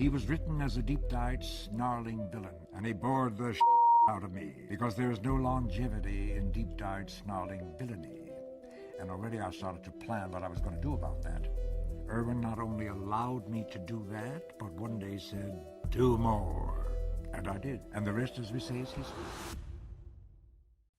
He was written as a deep-dyed, snarling villain, and he bored the out of me, because there is no longevity in deep-dyed, snarling villainy. And already I started to plan what I was going to do about that. Irwin not only allowed me to do that, but one day said, "Do more." And I did. And the rest, as we say, is history.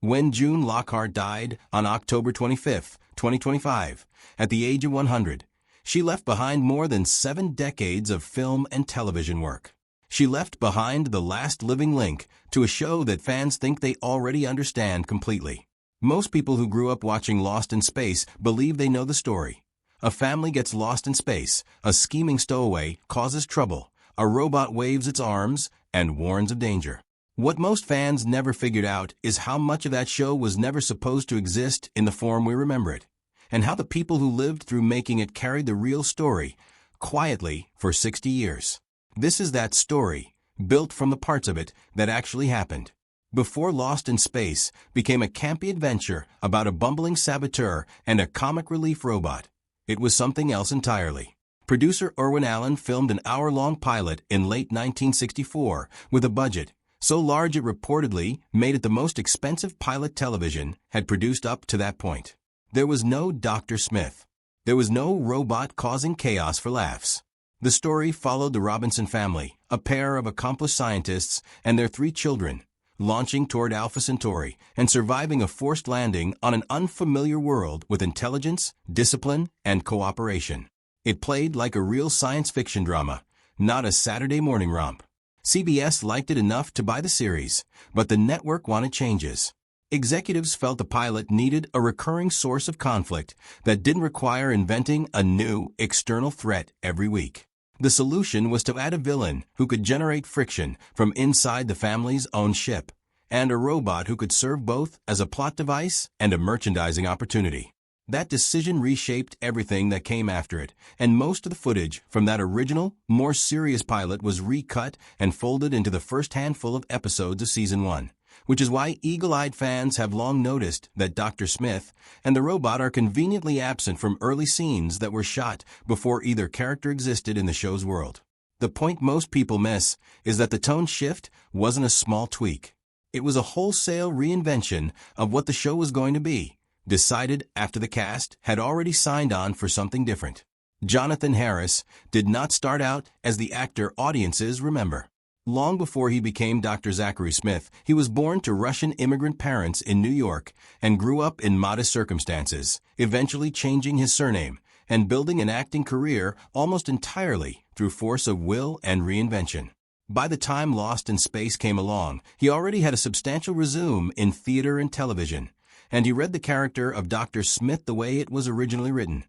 When June Lockhart died on October 25, 2025, at the age of 100, she left behind more than 7 decades of film and television work. She left behind the last living link to a show that fans think they already understand completely. Most people who grew up watching Lost in Space believe they know the story. A family gets lost in space, a scheming stowaway causes trouble, a robot waves its arms and warns of danger. What most fans never figured out is how much of that show was never supposed to exist in the form we remember it, and how the people who lived through making it carried the real story, quietly, for 60 years. This is that story, built from the parts of it that actually happened. Before Lost in Space became a campy adventure about a bumbling saboteur and a comic relief robot, it was something else entirely. Producer Irwin Allen filmed an hour-long pilot in late 1964 with a budget so large it reportedly made it the most expensive pilot television had produced up to that point. There was no Dr. Smith. There was no robot causing chaos for laughs. The story followed the Robinson family, a pair of accomplished scientists, and their 3 children, launching toward Alpha Centauri and surviving a forced landing on an unfamiliar world with intelligence, discipline, and cooperation. It played like a real science fiction drama, not a Saturday morning romp. CBS liked it enough to buy the series, but the network wanted changes. Executives felt the pilot needed a recurring source of conflict that didn't require inventing a new external threat every week. The solution was to add a villain who could generate friction from inside the family's own ship, and a robot who could serve both as a plot device and a merchandising opportunity. That decision reshaped everything that came after it, and most of the footage from that original, more serious pilot was recut and folded into the first handful of episodes of Season 1, which is why eagle-eyed fans have long noticed that Dr. Smith and the robot are conveniently absent from early scenes that were shot before either character existed in the show's world. The point most people miss is that the tone shift wasn't a small tweak. It was a wholesale reinvention of what the show was going to be, decided after the cast had already signed on for something different. Jonathan Harris did not start out as the actor audiences remember. Long before he became Dr. Zachary Smith, he was born to Russian immigrant parents in New York and grew up in modest circumstances, eventually changing his surname and building an acting career almost entirely through force of will and reinvention. By the time Lost in Space came along, he already had a substantial resume in theater and television, and he read the character of Dr. Smith the way it was originally written.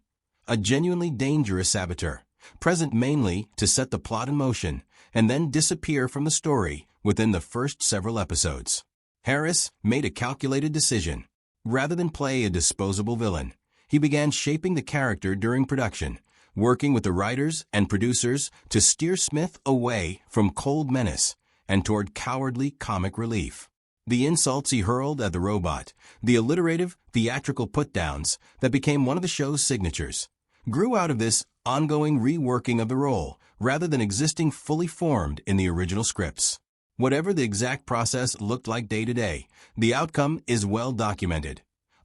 A genuinely dangerous saboteur, present mainly to set the plot in motion, and then disappear from the story within the first several episodes. Harris made a calculated decision. Rather than play a disposable villain, he began shaping the character during production, working with the writers and producers to steer Smith away from cold menace and toward cowardly comic relief. The insults he hurled at the robot, the alliterative, theatrical put-downs that became one of the show's signatures, grew out of this ongoing reworking of the role rather than existing fully formed in the original scripts. Whatever the exact process looked like day to day, the outcome is well documented.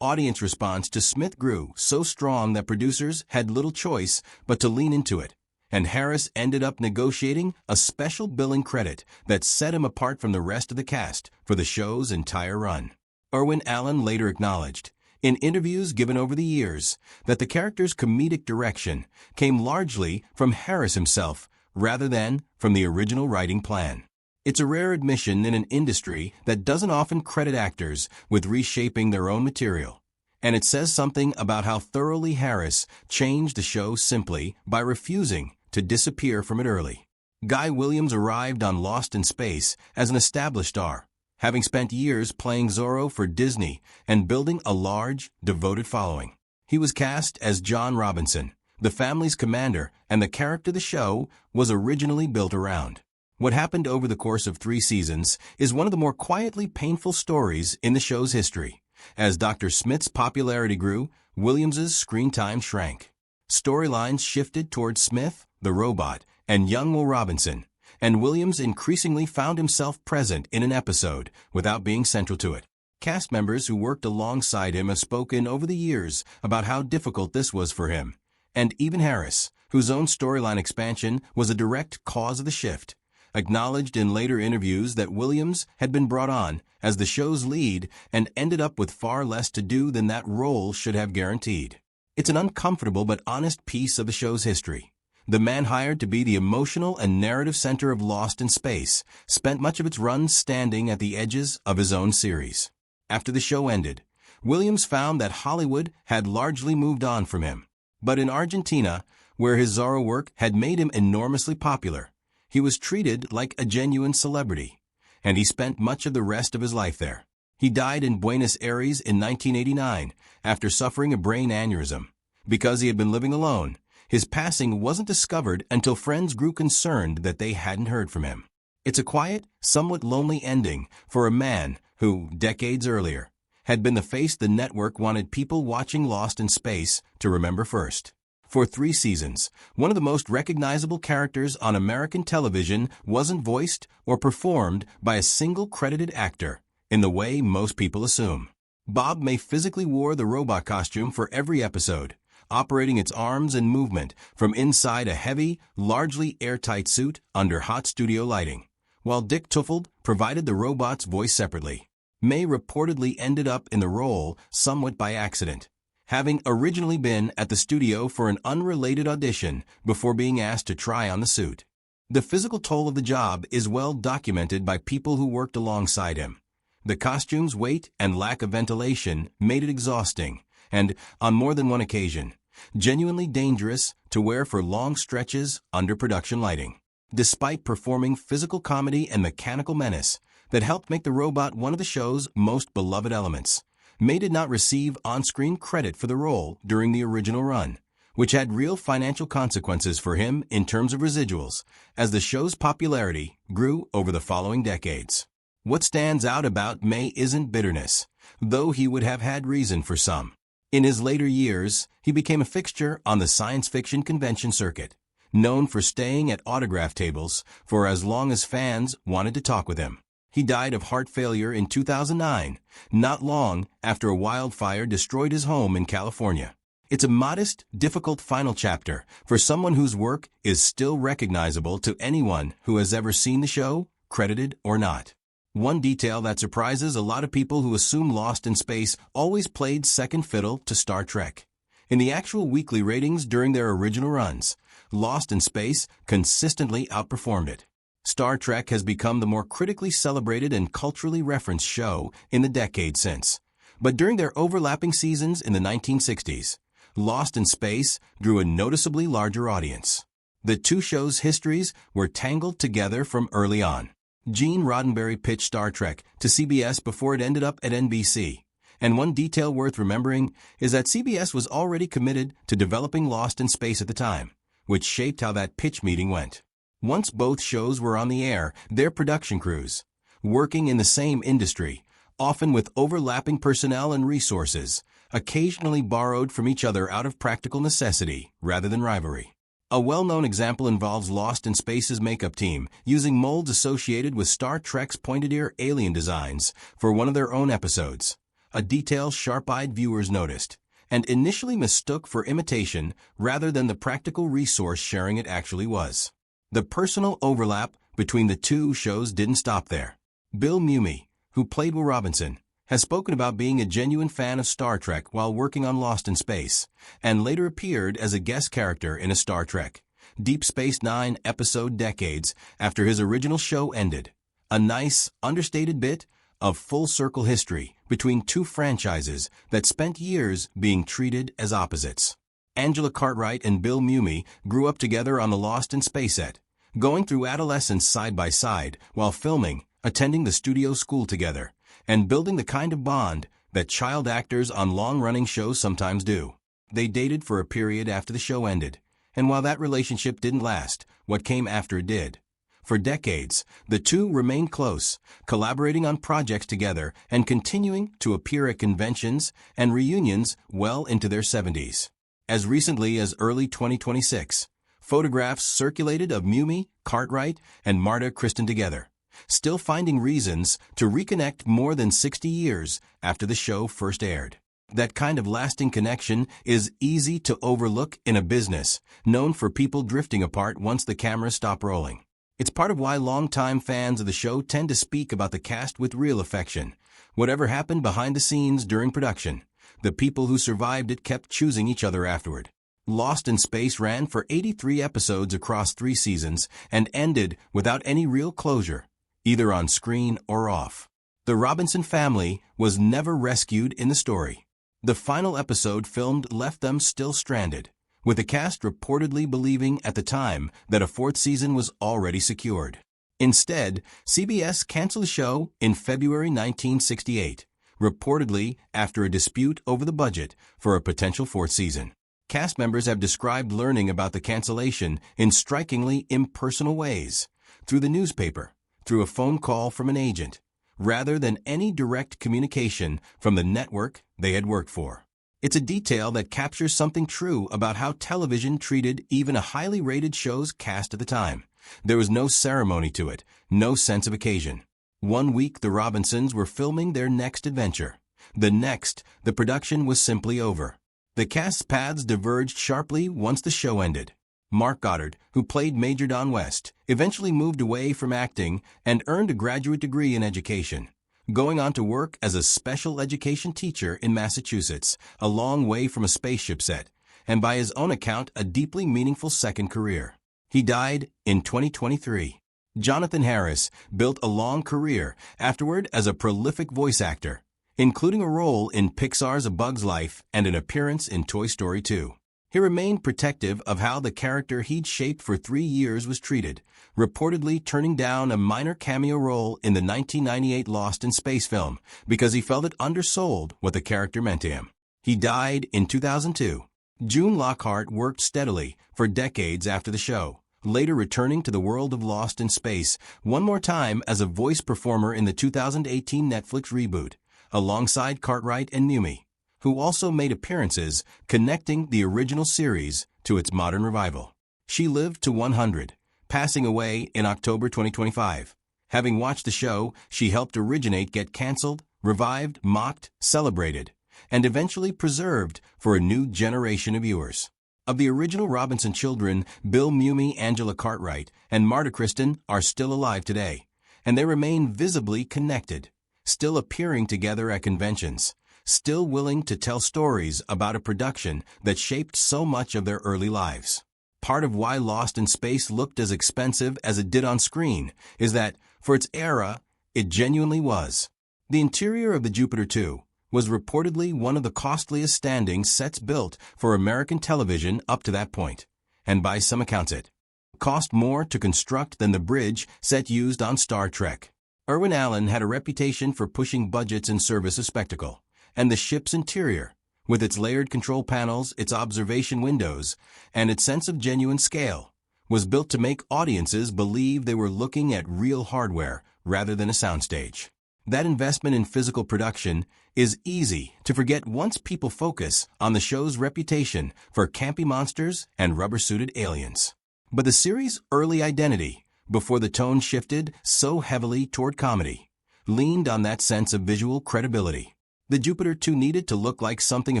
Audience response to Smith grew so strong that producers had little choice but to lean into it, and Harris ended up negotiating a special billing credit that set him apart from the rest of the cast for the show's entire run. Irwin Allen later acknowledged, in interviews given over the years, that the character's comedic direction came largely from Harris himself rather than from the original writing plan. It's a rare admission in an industry that doesn't often credit actors with reshaping their own material, and it says something about how thoroughly Harris changed the show simply by refusing to disappear from it early. Guy Williams arrived on Lost in Space as an established star, having spent years playing Zorro for Disney and building a large, devoted following. He was cast as John Robinson, the family's commander, and the character the show was originally built around. What happened over the course of 3 seasons is one of the more quietly painful stories in the show's history. As Dr. Smith's popularity grew, Williams's screen time shrank. Storylines shifted towards Smith, the robot, and young Will Robinson, and Williams increasingly found himself present in an episode without being central to it. Cast members who worked alongside him have spoken over the years about how difficult this was for him, and even Harris, whose own storyline expansion was a direct cause of the shift, acknowledged in later interviews that Williams had been brought on as the show's lead and ended up with far less to do than that role should have guaranteed. It's an uncomfortable but honest piece of the show's history. The man hired to be the emotional and narrative center of Lost in Space spent much of its run standing at the edges of his own series. After the show ended, Williams found that Hollywood had largely moved on from him. But in Argentina, where his Zorro work had made him enormously popular, he was treated like a genuine celebrity, and he spent much of the rest of his life there. He died in Buenos Aires in 1989 after suffering a brain aneurysm. Because he had been living alone, his passing wasn't discovered until friends grew concerned that they hadn't heard from him. It's a quiet, somewhat lonely ending for a man who, decades earlier, had been the face the network wanted people watching Lost in Space to remember first. For 3 seasons, one of the most recognizable characters on American television wasn't voiced or performed by a single credited actor in the way most people assume. Bob May physically wore the robot costume for every episode, operating its arms and movement from inside a heavy, largely airtight suit under hot studio lighting, while Dick Tufeld provided the robot's voice separately. May reportedly ended up in the role somewhat by accident, having originally been at the studio for an unrelated audition before being asked to try on the suit. The physical toll of the job is well documented by people who worked alongside him. The costume's weight and lack of ventilation made it exhausting and, on more than one occasion, genuinely dangerous to wear for long stretches under production lighting. Despite performing physical comedy and mechanical menace that helped make the robot one of the show's most beloved elements, May did not receive on-screen credit for the role during the original run, which had real financial consequences for him in terms of residuals as the show's popularity grew over the following decades. What stands out about May isn't bitterness, though he would have had reason for some. In his later years, he became a fixture on the science fiction convention circuit, known for staying at autograph tables for as long as fans wanted to talk with him. He died of heart failure in 2009, not long after a wildfire destroyed his home in California. It's a modest, difficult final chapter for someone whose work is still recognizable to anyone who has ever seen the show, credited or not. One detail that surprises a lot of people who assume Lost in Space always played second fiddle to Star Trek. In the actual weekly ratings during their original runs, Lost in Space consistently outperformed it. Star Trek has become the more critically celebrated and culturally referenced show in the decade since. But during their overlapping seasons in the 1960s, Lost in Space drew a noticeably larger audience. The two shows' histories were tangled together from early on. Gene Roddenberry pitched Star Trek to CBS before it ended up at NBC. And one detail worth remembering is that CBS was already committed to developing Lost in Space at the time, which shaped how that pitch meeting went. Once both shows were on the air, their production crews, working in the same industry, often with overlapping personnel and resources, occasionally borrowed from each other out of practical necessity rather than rivalry. A well-known example involves Lost in Space's makeup team using molds associated with Star Trek's pointed-ear alien designs for one of their own episodes, a detail sharp-eyed viewers noticed, and initially mistook for imitation rather than the practical resource sharing it actually was. The personal overlap between the two shows didn't stop there. Bill Mumy, who played Will Robinson, has spoken about being a genuine fan of Star Trek while working on Lost in Space, and later appeared as a guest character in a Star Trek Deep Space Nine episode decades after his original show ended. A nice, understated bit of full-circle history between two franchises that spent years being treated as opposites. Angela Cartwright and Bill Mumy grew up together on the Lost in Space set, going through adolescence side by side while filming, attending the studio school together, and building the kind of bond that child actors on long-running shows sometimes do. They dated for a period after the show ended, and while that relationship didn't last, what came after it did. For decades, the two remained close, collaborating on projects together and continuing to appear at conventions and reunions well into their 70s. As recently as early 2026, Photographs circulated of Mumi, Cartwright, and Marta Kristen together, still finding reasons to reconnect more than 60 years after the show first aired. That kind of lasting connection is easy to overlook in a business known for people drifting apart once the cameras stop rolling. It's part of why longtime fans of the show tend to speak about the cast with real affection. Whatever happened behind the scenes during production, the people who survived it kept choosing each other afterward. Lost in Space ran for 83 episodes across 3 seasons and ended without any real closure, either on screen or off. The Robinson family was never rescued in the story. The final episode filmed left them still stranded, with the cast reportedly believing at the time that a 4th season was already secured. Instead, CBS canceled the show in February 1968, reportedly after a dispute over the budget for a potential 4th season. Cast members have described learning about the cancellation in strikingly impersonal ways, through the newspaper, through a phone call from an agent, rather than any direct communication from the network they had worked for. It's a detail that captures something true about how television treated even a highly rated show's cast at the time. There was no ceremony to it, no sense of occasion. One week the Robinsons were filming their next adventure. The next, the production was simply over. The cast's paths diverged sharply once the show ended. Mark Goddard, who played Major Don West, eventually moved away from acting and earned a graduate degree in education, going on to work as a special education teacher in Massachusetts, a long way from a spaceship set, and by his own account, a deeply meaningful second career. He died in 2023. Jonathan Harris built a long career afterward as a prolific voice actor, including a role in Pixar's A Bug's Life and an appearance in Toy Story 2. He remained protective of how the character he'd shaped for 3 years was treated, reportedly turning down a minor cameo role in the 1998 Lost in Space film because he felt it undersold what the character meant to him. He died in 2002. June Lockhart worked steadily for decades after the show, later returning to the world of Lost in Space one more time as a voice performer in the 2018 Netflix reboot, alongside Cartwright and Mumi, who also made appearances connecting the original series to its modern revival. She lived to 100, passing away in October 2025. Having watched the show, she helped originate Get Cancelled, revived, mocked, celebrated, and eventually preserved for a new generation of viewers. Of the original Robinson children, Bill Mumi, Angela Cartwright, and Marta Kristen are still alive today, and they remain visibly connected, still appearing together at conventions, still willing to tell stories about a production that shaped so much of their early lives. Part of why Lost in Space looked as expensive as it did on screen is that, for its era, it genuinely was. The interior of the Jupiter 2 was reportedly one of the costliest standing sets built for American television up to that point, and by some accounts it cost more to construct than the bridge set used on Star Trek. Irwin Allen had a reputation for pushing budgets in service of spectacle, and the ship's interior, with its layered control panels, its observation windows, and its sense of genuine scale, was built to make audiences believe they were looking at real hardware rather than a soundstage. That investment in physical production is easy to forget once people focus on the show's reputation for campy monsters and rubber-suited aliens. But the series' early identity, before the tone shifted so heavily toward comedy, leaned on that sense of visual credibility. The Jupiter 2 needed to look like something a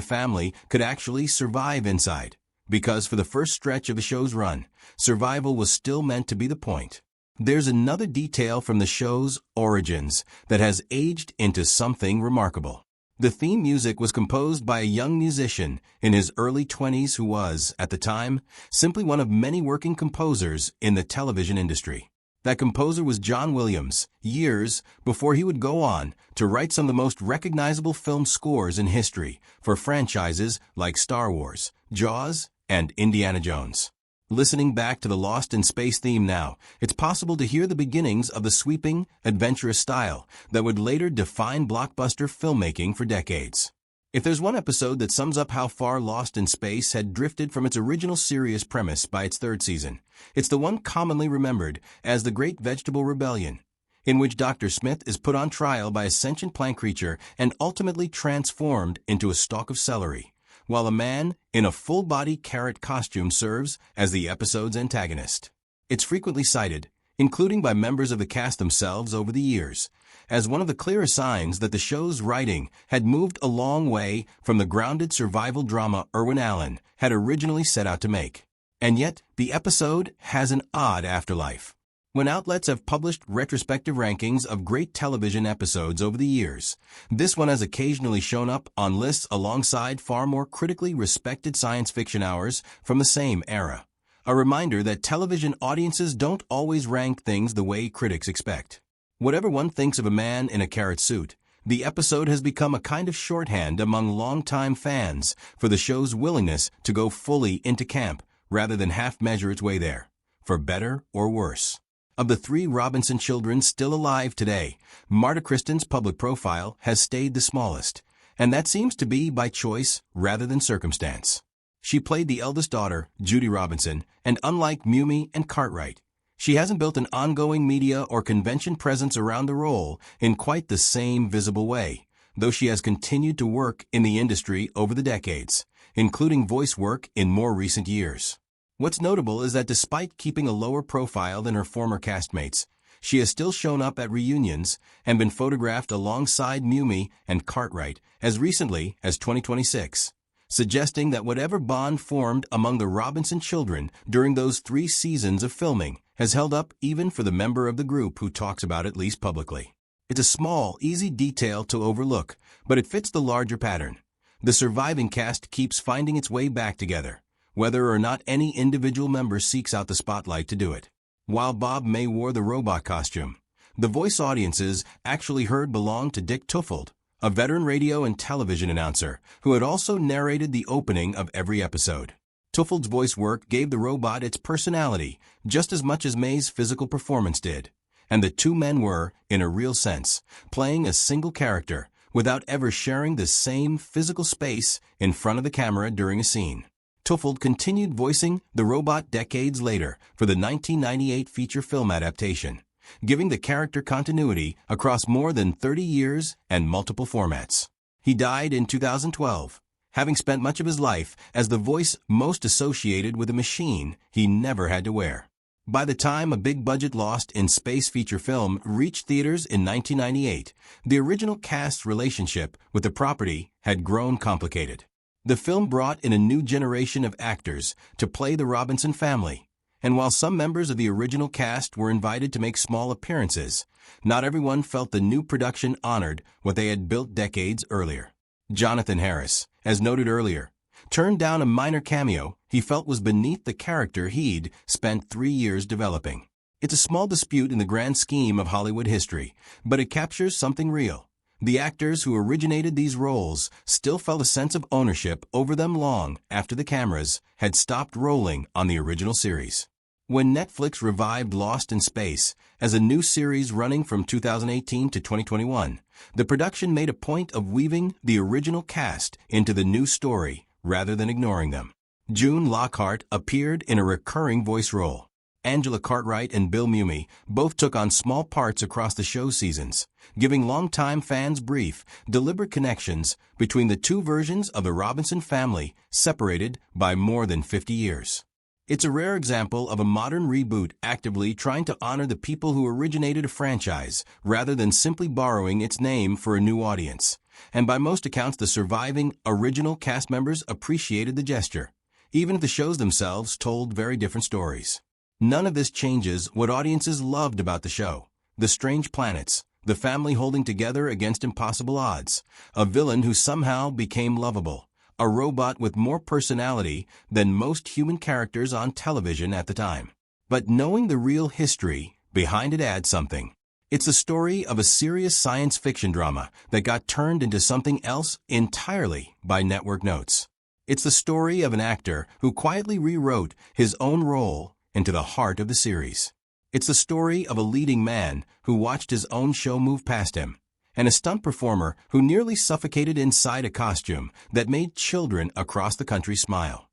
family could actually survive inside, because for the first stretch of the show's run, survival was still meant to be the point. There's another detail from the show's origins that has aged into something remarkable. The theme music was composed by a young musician in his early 20s who was, at the time, simply one of many working composers in the television industry. That composer was John Williams, years before he would go on to write some of the most recognizable film scores in history for franchises like Star Wars, Jaws, and Indiana Jones. Listening back to the Lost in Space theme now, it's possible to hear the beginnings of the sweeping, adventurous style that would later define blockbuster filmmaking for decades. If there's one episode that sums up how far Lost in Space had drifted from its original serious premise by its 3rd season, it's the one commonly remembered as the Great Vegetable Rebellion, in which Dr. Smith is put on trial by a sentient plant creature and ultimately transformed into a stalk of celery, while a man in a full-body carrot costume serves as the episode's antagonist. It's frequently cited, including by members of the cast themselves over the years, as one of the clearest signs that the show's writing had moved a long way from the grounded survival drama Irwin Allen had originally set out to make. And yet, the episode has an odd afterlife. When outlets have published retrospective rankings of great television episodes over the years, this one has occasionally shown up on lists alongside far more critically respected science fiction hours from the same era. A reminder that television audiences don't always rank things the way critics expect. Whatever one thinks of a man in a carrot suit, the episode has become a kind of shorthand among longtime fans for the show's willingness to go fully into camp rather than half-measure its way there, for better or worse. Of the 3 Robinson children still alive today, Marta Kristen's public profile has stayed the smallest, and that seems to be by choice rather than circumstance. She played the eldest daughter, Judy Robinson, and unlike Mumi and Cartwright, she hasn't built an ongoing media or convention presence around the role in quite the same visible way, though she has continued to work in the industry over the decades, including voice work in more recent years. What's notable is that despite keeping a lower profile than her former castmates, she has still shown up at reunions and been photographed alongside Mumi and Cartwright as recently as 2026. Suggesting that whatever bond formed among the Robinson children during those 3 seasons of filming has held up even for the member of the group who talks about it least publicly. It's a small, easy detail to overlook, but it fits the larger pattern. The surviving cast keeps finding its way back together, whether or not any individual member seeks out the spotlight to do it. While Bob May wore the robot costume, the voice audiences actually heard belonged to Dick Tufeld, a veteran radio and television announcer who had also narrated the opening of every episode. Tufeld's voice work gave the robot its personality just as much as May's physical performance did, and the 2 men were, in a real sense, playing a single character without ever sharing the same physical space in front of the camera during a scene. Tufeld continued voicing the robot decades later for the 1998 feature film adaptation, giving the character continuity across more than 30 years and multiple formats. He died in 2012, having spent much of his life as the voice most associated with a machine he never had to wear. By the time a big-budget Lost in Space feature film reached theaters in 1998, the original cast's relationship with the property had grown complicated. The film brought in a new generation of actors to play the Robinson family, and while some members of the original cast were invited to make small appearances, not everyone felt the new production honored what they had built decades earlier. Jonathan Harris, as noted earlier, turned down a minor cameo he felt was beneath the character he'd spent 3 years developing. It's a small dispute in the grand scheme of Hollywood history, but it captures something real. The actors who originated these roles still felt a sense of ownership over them long after the cameras had stopped rolling on the original series. When Netflix revived Lost in Space as a new series running from 2018 to 2021, the production made a point of weaving the original cast into the new story rather than ignoring them. June Lockhart appeared in a recurring voice role. Angela Cartwright and Bill Mumi both took on small parts across the show's seasons, giving longtime fans brief, deliberate connections between the 2 versions of the Robinson family separated by more than 50 years. It's a rare example of a modern reboot actively trying to honor the people who originated a franchise rather than simply borrowing its name for a new audience. And by most accounts, the surviving original cast members appreciated the gesture, even if the shows themselves told very different stories. None of this changes what audiences loved about the show: the strange planets, the family holding together against impossible odds, a villain who somehow became lovable, a robot with more personality than most human characters on television at the time. But knowing the real history behind it adds something. It's the story of a serious science fiction drama that got turned into something else entirely by network notes. It's the story of an actor who quietly rewrote his own role into the heart of the series. It's the story of a leading man who watched his own show move past him, and a stunt performer who nearly suffocated inside a costume that made children across the country smile.